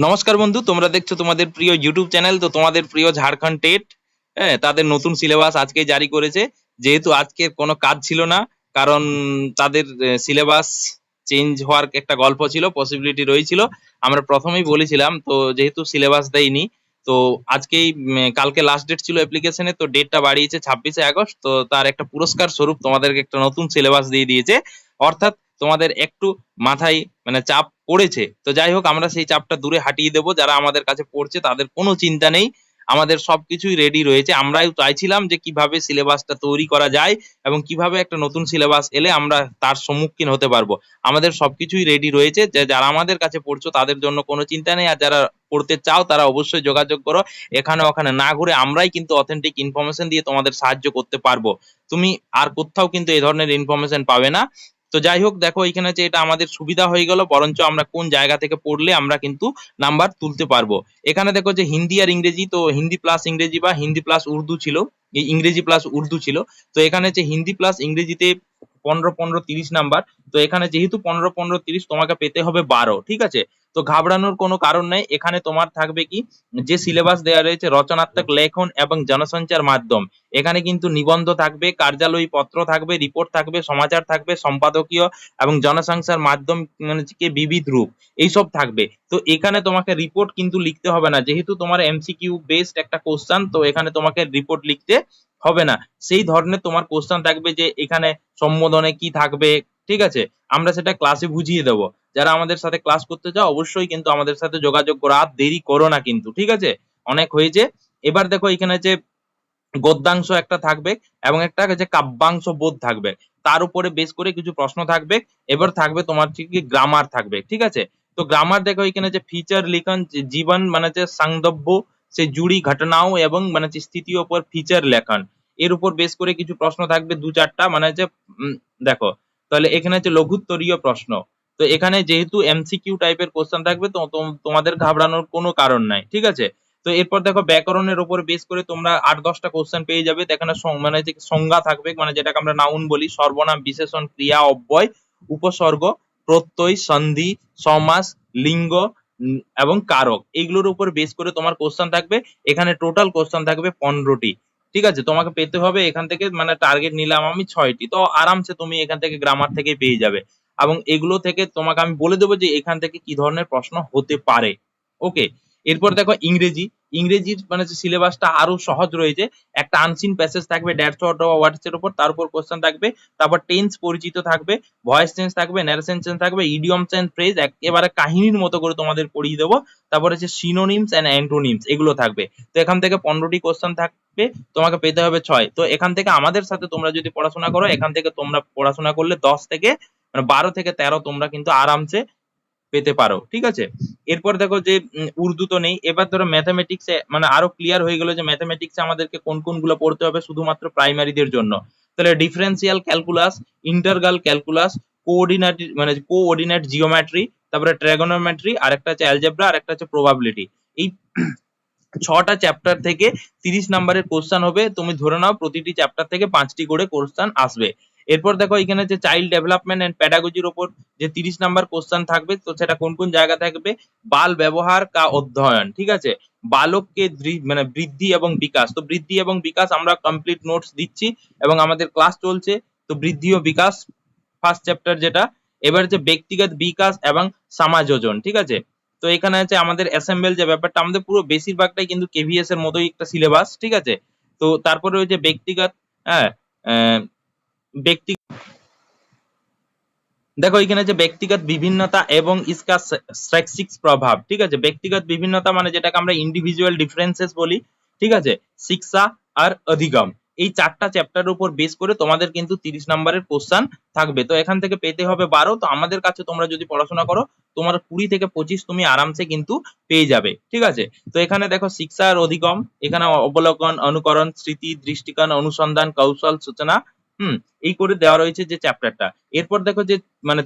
নমস্কার বন্ধু, তোমরা দেখছো তোমাদের প্রিয় ইউটিউব চ্যানেল। তো তোমাদের প্রিয় ঝাড়খণ্ড টেট তাদের নতুন সিলেবাস আজকে জারি করেছে। যেহেতু আজকে কোনো কাজ ছিল না, কারণ তাদের সিলেবাস চেঞ্জ হওয়ার একটা গল্প ছিল, পসিবিলিটি রয়েছিল। আমরা প্রথমেই বলেছিলাম, তো যেহেতু সিলেবাস দেয়নি, তো আজকেই কালকে লাস্ট ডেট ছিল অ্যাপ্লিকেশনে, তো ডেটটা বাড়িয়েছে 26শে আগস্ট। তো তার একটা পুরস্কার স্বরূপ তোমাদেরকে একটা নতুন সিলেবাস দিয়ে দিয়েছে। অর্থাৎ তোমাদের একটু মাথায় চাপ পড়েছে। তো যাই হোক, আমরা সেই চাপটা দূরে হাঁটিয়ে দেবো। যারা আমাদের কাছে পড়ছে তাদের কোনো চিন্তা নেই, আমাদের সবকিছুই রেডি রয়েছে। আমরাই চাইছিলাম যে কিভাবে সিলেবাসটা তৈরি করা যায় এবং কিভাবে একটা নতুন সিলেবাস এলে আমরা তার সম্মুখীন হতে পারবো। আমাদের সবকিছুই রেডি রয়েছে। যারা আমাদের কাছে পড়ছো তাদের জন্য কোনো চিন্তা নেই, আর যারা পড়তে চাও তারা অবশ্যই যোগাযোগ করো। এখানে ওখানে না ঘুরে আমরাই কিন্তু অথেন্টিক ইনফরমেশন দিয়ে তোমাদের সাহায্য করতে পারবো। তুমি আর কোথাও কিন্তু এই ধরনের ইনফরমেশন পাবে না। তো যাই হোক, দেখো এখানে যে এটা আমাদের সুবিধা হয়ে গেল, বরঞ্চ আমরা কোন জায়গা থেকে পড়লে আমরা কিন্তু নাম্বার তুলতে পারবো। এখানে দেখো যে হিন্দি আর ইংরেজি, তো হিন্দি প্লাস ইংরেজি বা হিন্দি প্লাস উর্দু ছিল, এই ইংরেজি প্লাস উর্দু ছিল। তো এখানে যে হিন্দি প্লাস ইংরেজিতে 15 15 30 নাম্বার। তো এখানে যেহেতু 15 15 30 তোমাকে পেতে হবে 12, ঠিক আছে। তো ঘাবড়ানোর কোনো কারণ নেই। এখানে তোমার থাকবে কি, যে সিলেবাস দেওয়া রয়েছে রচনাত্মক লেখন এবং জনসঞ্চার মাধ্যম। এখানে কিন্তু নিবন্ধ থাকবে, কার্যালয়ী পত্র থাকবে, রিপোর্ট থাকবে, সমাচার থাকবে, সম্পাদকীয় এবং জনসংখ্যার মাধ্যম বিবিধ রূপ, এইসব থাকবে। তো এখানে তোমাকে রিপোর্ট কিন্তু লিখতে হবে না, যেহেতু তোমার এমসিকিউ বেসড একটা কোশ্চেন। তো এখানে তোমাকে রিপোর্ট লিখতে হবে না। সেই ধরনের তোমার কোশ্চেন থাকবে যে এখানে সম্বোধনে কি থাকবে, ঠিক আছে। আমরা সেটা ক্লাসে বুঝিয়ে দেবো। যারা আমাদের সাথে ক্লাস করতে চাও অবশ্যই কিন্তু আমাদের সাথে যোগাযোগ করো, আর দেরি করো না কিন্তু, ঠিক আছে। অনেক হয়েছে। এবার দেখো এখানে যে গদ্যাংশ একটা থাকবে এবং একটা যে কাব্যাংশ বোধ থাকবে, তার উপরে বেস করে কিছু প্রশ্ন থাকবে। এবার থাকবে তোমার কি গ্রামার থাকবে, ঠিক আছে। তো গ্রামার দেখো এখানে যে ফিচার লিখন জীবন যে সংদব্য সে জুড়ি ঘটনাও এবং স্থিতির উপর ফিচার লেখন, এর উপর বেস করে কিছু প্রশ্ন থাকবে দু চারটা, দেখো তাহলে এখানে হচ্ছে লঘুত্তরীয় প্রশ্ন। তো এখানে যেহেতু এমসিকিউ টাইপের কোশ্চেন থাকবে, তো তোমাদের ঘাবড়ানোর কোনো কারণ নাই, ঠিক আছে। তো এরপর দেখো ব্যাকরণের উপর বেস করে তোমরা 8 10টা কোশ্চেন পেয়ে যাবে। তো এখানে যে সংজ্ঞা থাকবে, যেটাকে আমরা নাউন বলি, সর্বনাম, বিশেষণ, ক্রিয়া, অব্যয়, উপসর্গ, প্রত্যয়, সন্ধি, সমাস, লিঙ্গ এবং কারক, এইগুলোর উপর বেস করে তোমার কোশ্চেন থাকবে। এখানে টোটাল কোশ্চেন থাকবে 15টি, ঠিক আছে। তোমাকে পেতে হবে এখান থেকে, টার্গেট নিলাম আমি 6টি। তো আরামসে তুমি এখান থেকে গ্রামার থেকে পেয়ে যাবে, এবং এগুলো থেকে তোমাকে আমি বলে দেবো যে এখান থেকে কি ধরনের প্রশ্ন হতে পারে। ওকে। এরপর দেখো ইংরেজি। ইংরেজির সিলেবাসটা আরো সহজ রয়েছে। একটা আনসিন প্যাসেজ থাকবে 150 ওয়ার্ডস এর উপর, তার উপর কোশ্চেন থাকবে। তারপর টেন্স পরিচিত থাকবে, ভয়েস চেঞ্জ থাকবে, ন্যারেশন চেঞ্জ থাকবে, ইডিয়মস এন্ড ফ্রেজ একেবারে কাহিনীর মতো করে তোমাদের পড়িয়ে দেবো। তারপর হচ্ছে সিনোনিমস এন্ড অ্যান্টোনিমস, এগুলো থাকবে। তো এখান থেকে 15টি কোশ্চেন থাকবে, তোমাকে পেতে হবে 6। তো এখান থেকে আমাদের সাথে তোমরা যদি পড়াশোনা করো, এখান থেকে তোমরা পড়াশোনা করলে 10 থেকে 12 থেকে 13 তোমরা কিন্তু আরামসে পেতে পারো, ঠিক আছে। এরপর দেখো যে উর্দু তো নেই। এবার ধরো ম্যাথামেটিক্সে আরো ক্লিয়ার হয়ে গেল যে ম্যাথামেটিক্সে আমাদেরকে কোন কোনগুলো পড়তে হবে শুধুমাত্র প্রাইমারিদের জন্য। তাহলে differential calculus, integral calculus, coordinate coordinate geometry, তারপরে ট্রাগোনোমেট্রি, আর একটা হচ্ছে অ্যালজেব্রা, আর একটা হচ্ছে প্রবাবিলিটি। এই 6টা চ্যাপ্টার থেকে 30 নাম্বারের কোশ্চেন হবে। তুমি ধরে নাও প্রতিটি চ্যাপ্টার থেকে 5টি করে কোশ্চেন আসবে। এরপর দেখো এখানে যে চাইল্ড ডেভেলপমেন্ট এন্ড প্যাডাগজির উপর যে 30 নাম্বার কোশ্চেন থাকবে, তো সেটা কোন কোন জায়গা থাকবে, বাল ব্যবহার কা অধ্যয়ন, ঠিক আছে। বালককে বৃদ্ধি এবং বিকাশ। তো বৃদ্ধি এবং বিকাশ আমরা কমপ্লিট নোটস দিচ্ছি এবং আমাদের ক্লাস চলছে। তো বৃদ্ধি ও বিকাশ ফার্স্ট চ্যাপ্টার যেটা। এবার যে ব্যক্তিগত বিকাশ এবং সমাযোজন, ঠিক আছে। তো এখানে আছে আমাদের অ্যাসেম্বল যে ব্যাপারটা, আমাদের পুরো বেশিরভাগটাই কিন্তু কেভিএস এর মতোই একটা সিলেবাস, ঠিক আছে। তো তারপরে ওই যে ব্যক্তিগত, হ্যাঁ, ব্যক্তি দেখো এখানে যে ব্যক্তিগত বিভিন্নতা এবং इसका शैक्षिक প্রভাব, ঠিক আছে। ব্যক্তিগত বিভিন্নতা যেটাকে আমরা ইন্ডিভিজুয়াল ডিফারেন্সেস বলি, ঠিক আছে। শিক্ষা আর অধিগম, এই 4টা চ্যাপ্টারের উপর বেস করে তোমাদের কিন্তু 30 নাম্বারের কোশ্চেন থাকবে। তো এখান থেকে পেতে হবে 12। তো আমাদের কাছে তোমরা যদি পড়াশোনা করো, তোমার 20 থেকে 25 তুমি আরামসে কিন্তু পেয়ে যাবে, ঠিক আছে। তো এখানে দেখো শিক্ষা আর অধিগম, এখানে অবলোকন, অনুকরণ, স্মৃতি, দৃষ্টিকোণ, অনুসন্ধান, কৌশল, সূচনা, এই করে দেওয়া রয়েছে যে চ্যাপ্টারটা। এরপর দেখো যে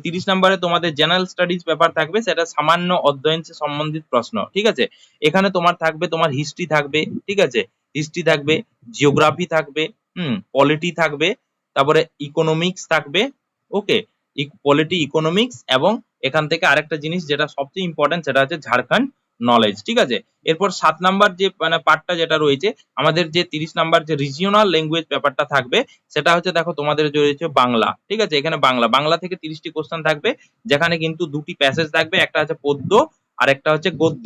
30 নম্বরে তোমাদের জেনারেল স্টাডিজ পেপার থাকবে, সেটা সামান্য অধ্যয়ন সম্বন্ধিত প্রশ্ন, ঠিক আছে। এখানে তোমার থাকবে, তোমার হিস্ট্রি থাকবে, ঠিক আছে। হিস্ট্রি থাকবে, জিওগ্রাফি থাকবে, পলিটি থাকবে, তারপরে ইকোনমিক্স থাকবে। ওকে। পলিটি, ইকোনমিক্স, এবং এখান থেকে আরেকটা জিনিস যেটা সবচেয়ে ইম্পর্টেন্ট, সেটা হচ্ছে ঝাড়খণ্ড নলেজ, ঠিক আছে। এরপর 7 নাম্বার যে মানে পার্টটা যেটা রয়েছে, আমাদের যে 30 নাম্বার যে রিজিওনাল ল্যাঙ্গুয়েজ ব্যাপারটা থাকবে, সেটা হচ্ছে দেখো তোমাদের যে রয়েছে বাংলা, ঠিক আছে। এখানে বাংলা থেকে 30টি কোশ্চেন থাকবে, যেখানে কিন্তু দুটি প্যাসেজ থাকবে, একটা হচ্ছে পদ্য আর একটা হচ্ছে গদ্য।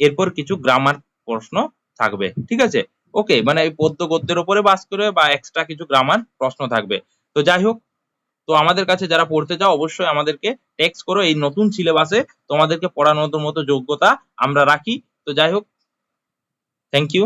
এরপর কিছু গ্রামার প্রশ্ন থাকবে, ঠিক আছে। ওকে, মানে এই পদ্য গদ্যের উপরে বাস করে বা এক্সট্রা কিছু গ্রামার প্রশ্ন থাকবে। তো যাই হোক, তো আমাদের কাছে যারা পড়তে চাও অবশ্যই আমাদেরকে টেক্সট করো। এই নতুন সিলেবাসে তোমাদেরকে পড়ানোর মতো যোগ্যতা আমরা রাখি। তো যাই হোক, থ্যাংক ইউ।